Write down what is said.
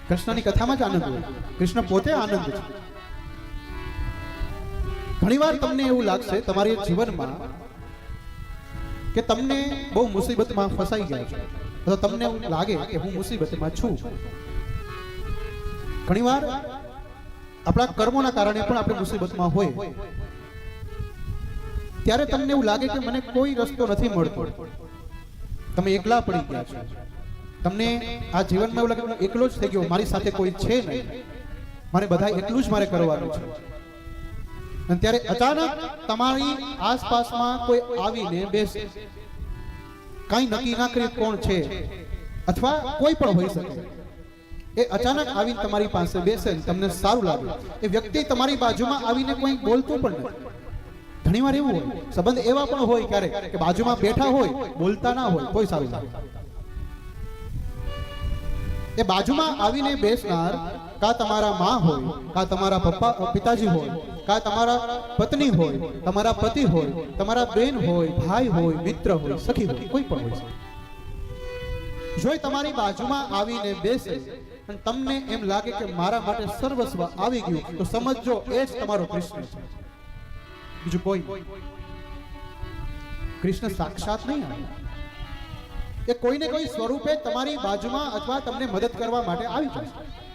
કૃષ્ણની કથામાં જ આનંદ હોય. કૃષ્ણ પોતે આનંદ છે. ઘણીવાર તમને એવું લાગશે તમારી જીવનમાં કે તમને બહુ મુસીબતમાં ફસાઈ ગયા છો, તો તમને એવું લાગે કે હું મુસીબતમાં છું. ઘણીવાર આપણા કર્મોના કારણે પણ આપણે મુસીબતમાં હોય, ત્યારે તમને એવું લાગે કે મને કોઈ રસ્તો નથી મળતો, તમે એકલા પડી ગયા છો. તમને આ જીવનમાં એવું લાગે હું એકલો જ થઈ ગયો, મારી સાથે કોઈ છે નહીં, મારે બધા એકલું જ મારે કરવાનું છે. અને ત્યારે અચાનક તમારી આસપાસમાં કોઈ આવીને બેસે, કઈ નક્કી ના કરી કોણ છે, અથવા કોઈ પણ હોઈ શકે. એ અચાનક આવીને તમારી પાસે બેસે, તમને સારું લાગે. એ વ્યક્તિ તમારી બાજુમાં આવીને કોઈ બોલતું પણ નથી. ઘણીવાર એવું હોય, સંબંધ એવા પણ હોય ક્યારેક કે બાજુમાં બેઠા હોય, બોલતા ના હોય, કોઈ સારું લાગે. એ બાજુમાં આવીને બેસનાર કા તમારા માં હોય, કા તમારા પપ્પા પિતાજી હોય, કા તમારા પત્ની હોય, તમારા પતિ હોય, તમારા બેન હોય, ભાઈ હોય, મિત્ર હોય, સખી હોય, કોઈ પણ હોય. જો તમારી બાજુમાં આવીને બેસે અને તમને એમ લાગે કે મારા માટે સર્વસ્વ આવી ગયું, તો સમજજો એ જ તમારો કૃષ્ણ છે, બીજું કોઈ. કૃષ્ણ સાક્ષાત નહીં આવે, એ કોઈને કોઈ સ્વરૂપે તમારી બાજુમાં અથવા તમને મદદ કરવા માટે આવી જાય.